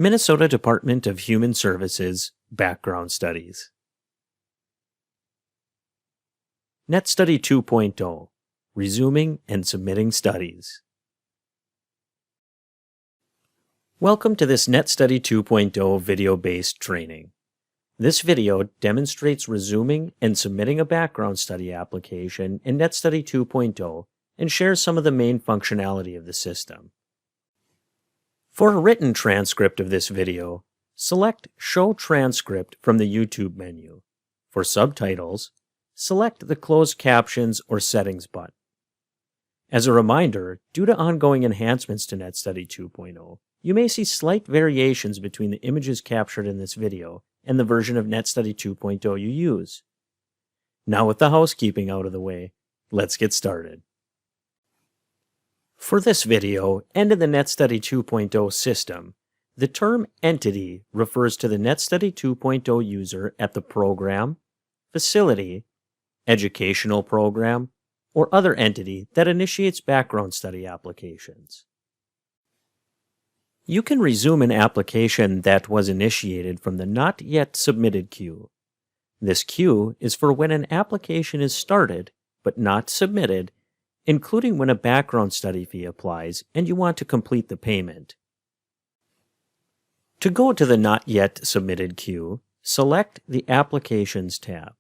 Minnesota Department of Human Services Background Studies. NETStudy 2.0 Resuming and Submitting Studies. Welcome to this NETStudy 2.0 video-based training. This video demonstrates resuming and submitting a background study application in NETStudy 2.0 and shares some of the main functionality of the system. For a written transcript of this video, select Show Transcript from the YouTube menu. For subtitles, select the Closed Captions or Settings button. As a reminder, due to ongoing enhancements to NETStudy 2.0, you may see slight variations between the images captured in this video and the version of NETStudy 2.0 you use. Now with the housekeeping out of the way, let's get started. For this video, and in the NETStudy 2.0 system, the term entity refers to the NETStudy 2.0 user at the program, facility, educational program, or other entity that initiates background study applications. You can resume an application that was initiated from the Not Yet Submitted queue. This queue is for when an application is started but not submitted, including when a background study fee applies and you want to complete the payment. To go to the Not Yet Submitted queue, select the Applications tab.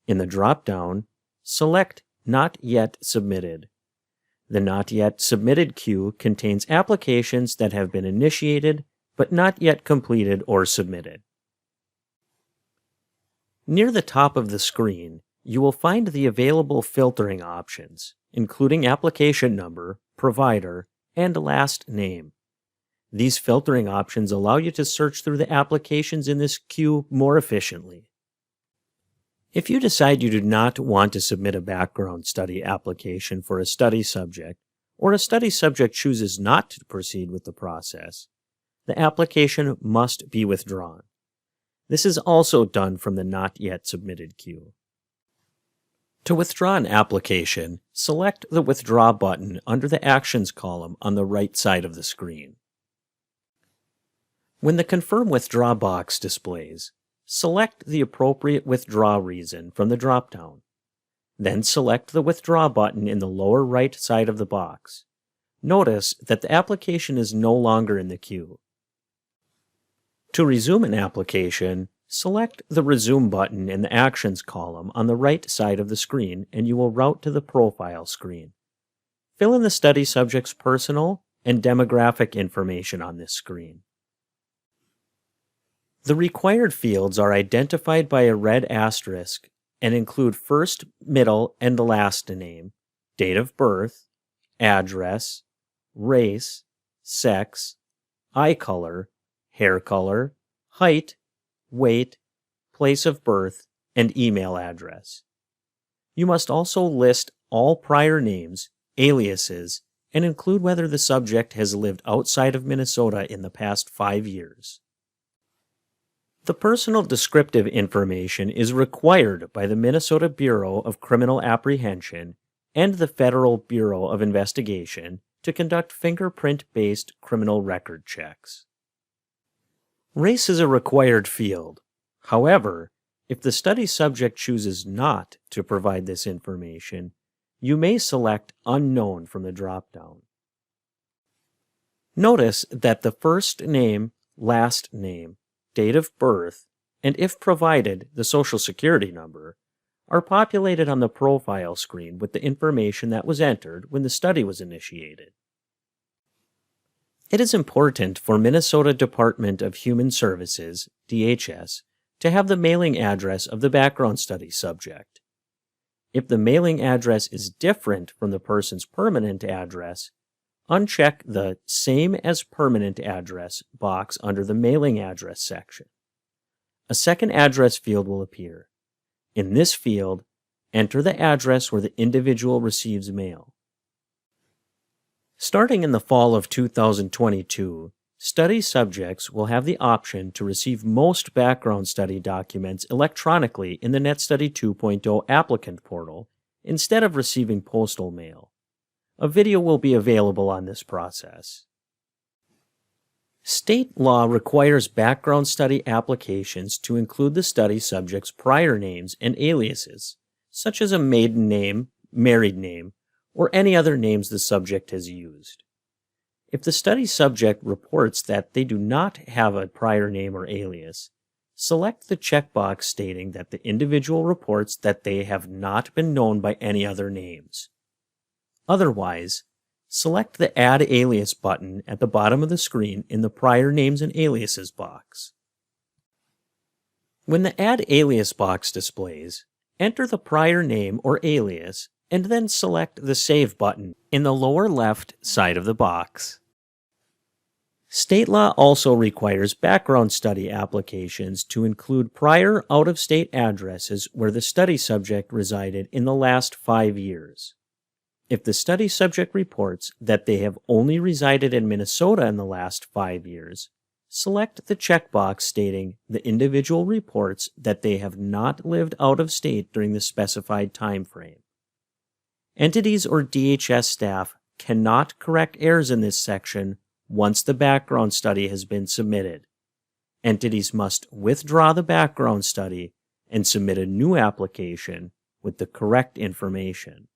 In the drop-down, select Not Yet Submitted. The Not Yet Submitted queue contains applications that have been initiated but not yet completed or submitted. Near the top of the screen, you will find the available filtering options, including application number, provider, and last name. These filtering options allow you to search through the applications in this queue more efficiently. If you decide you do not want to submit a background study application for a study subject, or a study subject chooses not to proceed with the process, the application must be withdrawn. This is also done from the Not Yet Submitted queue. To withdraw an application, select the Withdraw button under the Actions column on the right side of the screen. When the Confirm Withdraw box displays, select the appropriate withdraw reason from the drop-down. Then select the Withdraw button in the lower right side of the box. Notice that the application is no longer in the queue. To resume an application, select the Resume button in the Actions column on the right side of the screen and you will route to the Profile screen. Fill in the study subject's personal and demographic information on this screen. The required fields are identified by a red asterisk and include first, middle, and last name, date of birth, address, race, sex, eye color, hair color, height, weight, place of birth, and email address. You must also list all prior names, aliases, and include whether the subject has lived outside of Minnesota in the past 5 years. The personal descriptive information is required by the Minnesota Bureau of Criminal Apprehension and the Federal Bureau of Investigation to conduct fingerprint-based criminal record checks. Race is a required field. However, if the study subject chooses not to provide this information, you may select Unknown from the drop-down. Notice that the first name, last name, date of birth, and if provided, the Social Security number, are populated on the profile screen with the information that was entered when the study was initiated. It is important for Minnesota Department of Human Services, DHS, to have the mailing address of the background study subject. If the mailing address is different from the person's permanent address, uncheck the Same as Permanent Address box under the Mailing Address section. A second address field will appear. In this field, enter the address where the individual receives mail. Starting in the fall of 2022, study subjects will have the option to receive most background study documents electronically in the NETStudy 2.0 applicant portal instead of receiving postal mail. A video will be available on this process. State law requires background study applications to include the study subject's prior names and aliases, such as a maiden name, married name, or any other names the subject has used. If the study subject reports that they do not have a prior name or alias, select the checkbox stating that the individual reports that they have not been known by any other names. Otherwise, select the Add Alias button at the bottom of the screen in the Prior Names and Aliases box. When the Add Alias box displays, enter the prior name or alias and then select the Save button in the lower left side of the box. State law also requires background study applications to include prior out-of-state addresses where the study subject resided in the last 5 years. If the study subject reports that they have only resided in Minnesota in the last 5 years, select the checkbox stating the individual reports that they have not lived out of state during the specified time frame. Entities or DHS staff cannot correct errors in this section once the background study has been submitted. Entities must withdraw the background study and submit a new application with the correct information.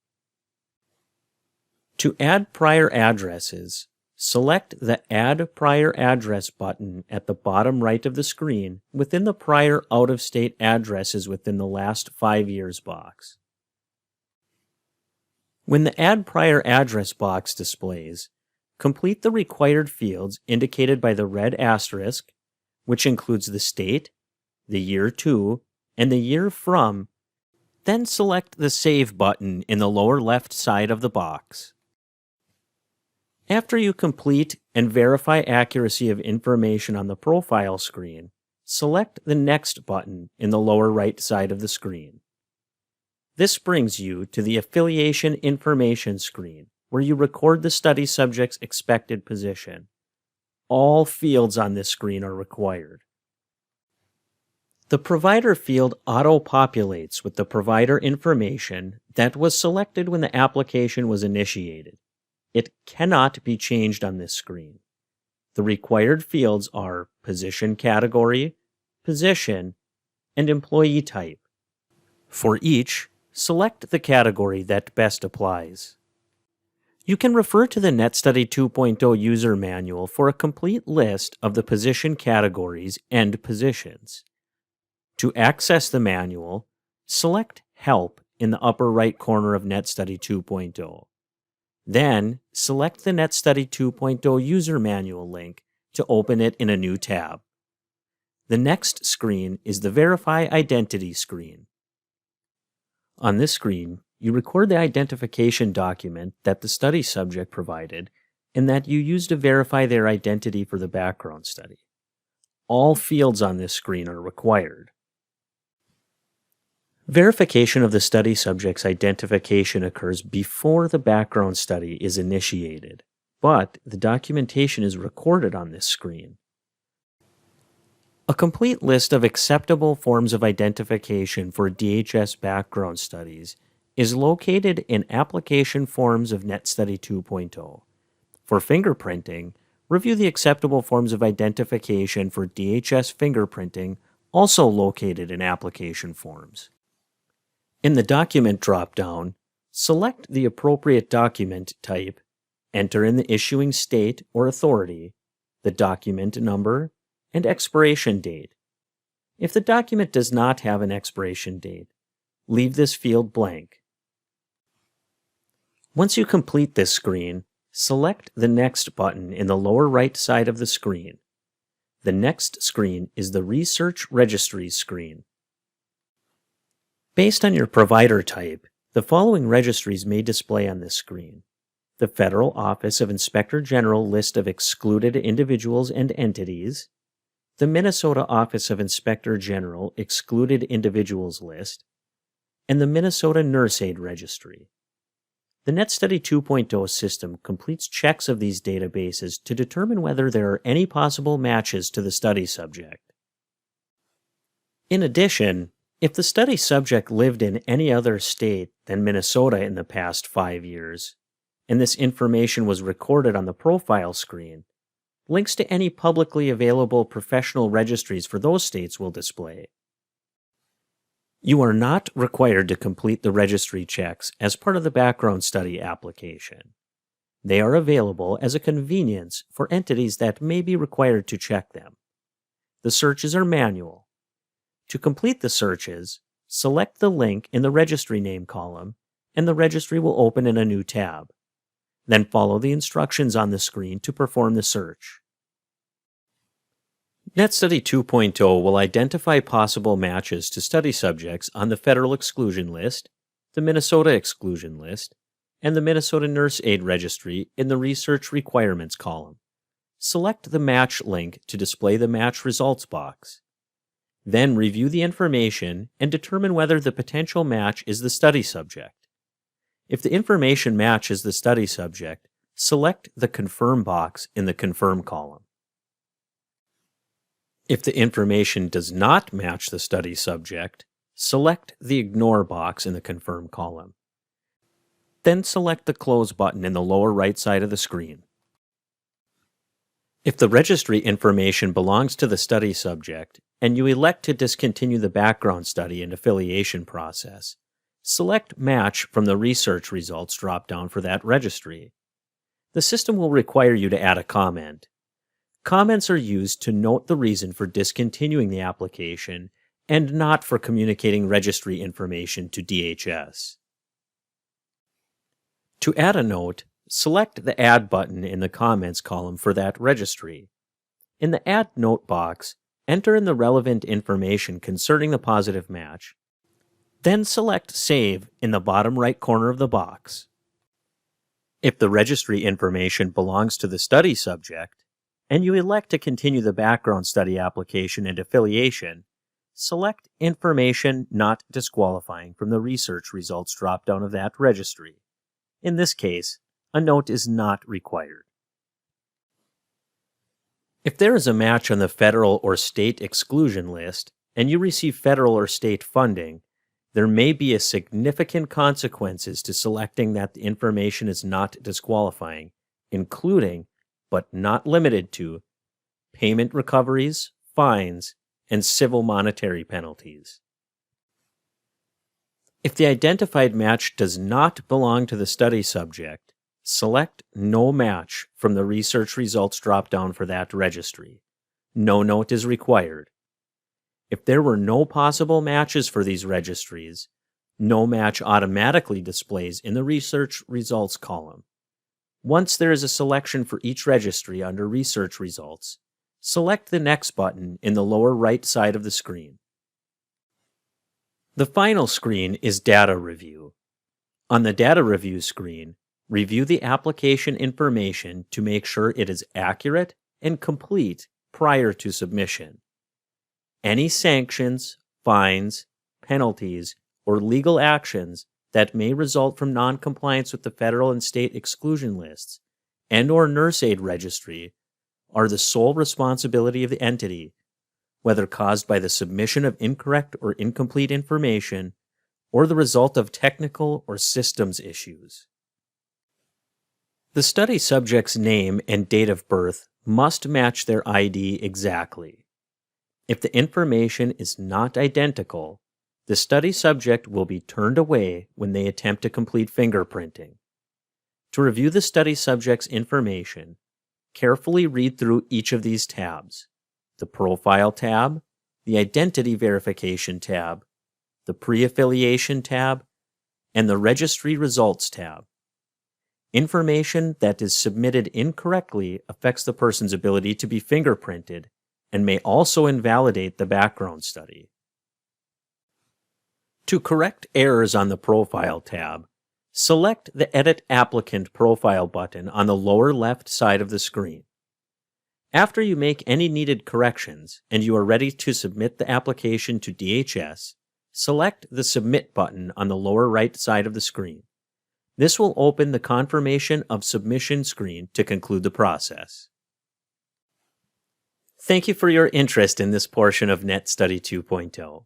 To add prior addresses, select the Add Prior Address button at the bottom right of the screen within the Prior Out-of-State Addresses within the last 5 years box. When the Add Prior Address box displays, complete the required fields indicated by the red asterisk, which includes the state, the year to, and the year from, then select the Save button in the lower left side of the box. After you complete and verify accuracy of information on the profile screen, select the Next button in the lower right side of the screen. This brings you to the Affiliation Information screen, where you record the study subject's expected position. All fields on this screen are required. The provider field auto-populates with the provider information that was selected when the application was initiated. It cannot be changed on this screen. The required fields are position category, position, and employee type. For each, select the category that best applies. You can refer to the NETStudy 2.0 user manual for a complete list of the position categories and positions. To access the manual, select Help in the upper right corner of NETStudy 2.0. Then, select the NETStudy 2.0 user manual link to open it in a new tab. The next screen is the Verify Identity screen. On this screen, you record the identification document that the study subject provided and that you use to verify their identity for the background study. All fields on this screen are required. Verification of the study subject's identification occurs before the background study is initiated, but the documentation is recorded on this screen. A complete list of acceptable forms of identification for DHS background studies is located in Application Forms of NETStudy 2.0. For fingerprinting, review the acceptable forms of identification for DHS fingerprinting, also located in Application Forms. In the Document drop-down, select the appropriate document type, enter in the issuing state or authority, the document number, and expiration date. If the document does not have an expiration date, leave this field blank. Once you complete this screen, select the Next button in the lower right side of the screen. The next screen is the Research Registries screen. Based on your provider type, the following registries may display on this screen: the Federal Office of Inspector General list of excluded individuals and entities, the Minnesota Office of Inspector General excluded individuals list, and the Minnesota Nurse Aid Registry. The NETStudy 2.0 system completes checks of these databases to determine whether there are any possible matches to the study subject. In addition, if the study subject lived in any other state than Minnesota in the past 5 years, and this information was recorded on the profile screen, Links to any publicly available professional registries for those states will display. You are not required to complete the registry checks as part of the background study application. They are available as a convenience for entities that may be required to check them. The searches are manual. To complete the searches, select the link in the registry name column, and the registry will open in a new tab. Then follow the instructions on the screen to perform the search. NETStudy 2.0 will identify possible matches to study subjects on the Federal Exclusion List, the Minnesota Exclusion List, and the Minnesota Nurse Aid Registry in the Research Requirements column. Select the Match link to display the match results box. Then review the information and determine whether the potential match is the study subject. If the information matches the study subject, select the Confirm box in the Confirm column. If the information does not match the study subject, select the Ignore box in the Confirm column. Then select the Close button in the lower right side of the screen. If the registry information belongs to the study subject and you elect to discontinue the background study and affiliation process, select Match from the Research Results drop-down for that registry. The system will require you to add a comment. Comments are used to note the reason for discontinuing the application and not for communicating registry information to DHS. To add a note, select the Add button in the Comments column for that registry. In the Add Note box, enter in the relevant information concerning the positive match, then select Save in the bottom right corner of the box. If the registry information belongs to the study subject, and you elect to continue the background study application and affiliation, select Information Not Disqualifying from the Research Results drop-down of that registry. In this case, a note is not required. If there is a match on the federal or state exclusion list, and you receive federal or state funding, there may be a significant consequences to selecting that the information is not disqualifying, including, but not limited to, payment recoveries, fines, and civil monetary penalties. If the identified match does not belong to the study subject, select No Match from the Research Results drop-down for that registry. No note is required. If there were no possible matches for these registries, No Match automatically displays in the Research Results column. Once there is a selection for each registry under Research Results, select the Next button in the lower right side of the screen. The final screen is Data Review. On the Data Review screen, review the application information to make sure it is accurate and complete prior to submission. Any sanctions, fines, penalties, or legal actions that may result from noncompliance with the federal and state exclusion lists and/or nurse aid registry are the sole responsibility of the entity, whether caused by the submission of incorrect or incomplete information or the result of technical or systems issues. The study subject's name and date of birth must match their ID exactly. If the information is not identical, the study subject will be turned away when they attempt to complete fingerprinting. To review the study subject's information, carefully read through each of these tabs: the Profile tab, the Identity Verification tab, the Pre-Affiliation tab, and the Registry Results tab. Information that is submitted incorrectly affects the person's ability to be fingerprinted and may also invalidate the background study. To correct errors on the Profile tab, select the Edit Applicant Profile button on the lower left side of the screen. After you make any needed corrections and you are ready to submit the application to DHS, select the Submit button on the lower right side of the screen. This will open the Confirmation of Submission screen to conclude the process. Thank you for your interest in this portion of NETStudy 2.0.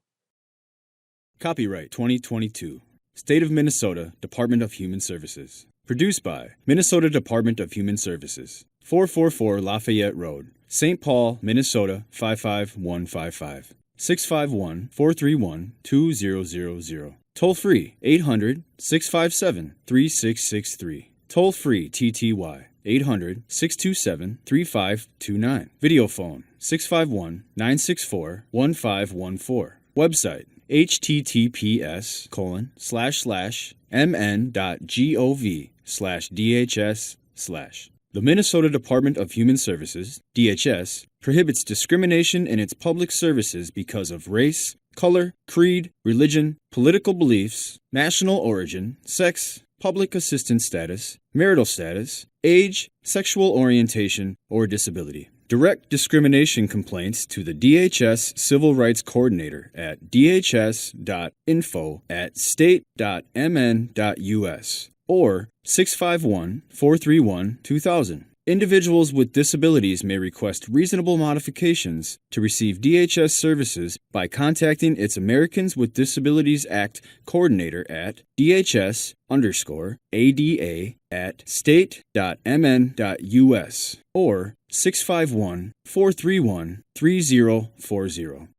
Copyright 2022. State of Minnesota, Department of Human Services. Produced by Minnesota Department of Human Services, 444 Lafayette Road, St. Paul, Minnesota 55155. 651-431-2000. Toll free 800-657-3663. Toll free TTY 800-627-3529. Video phone 651-964-1514. Website https://mn.gov/DHS/. The Minnesota Department of Human Services, DHS, prohibits discrimination in its public services because of race, color, creed, religion, political beliefs, national origin, sex, public assistance status, marital status, age, sexual orientation, or disability. Direct discrimination complaints to the DHS Civil Rights Coordinator at dhs.info@state.mn.us or 651-431-2000. Individuals with disabilities may request reasonable modifications to receive DHS services by contacting its Americans with Disabilities Act coordinator at DHS_ADA@state.mn.us or 651-431-3040.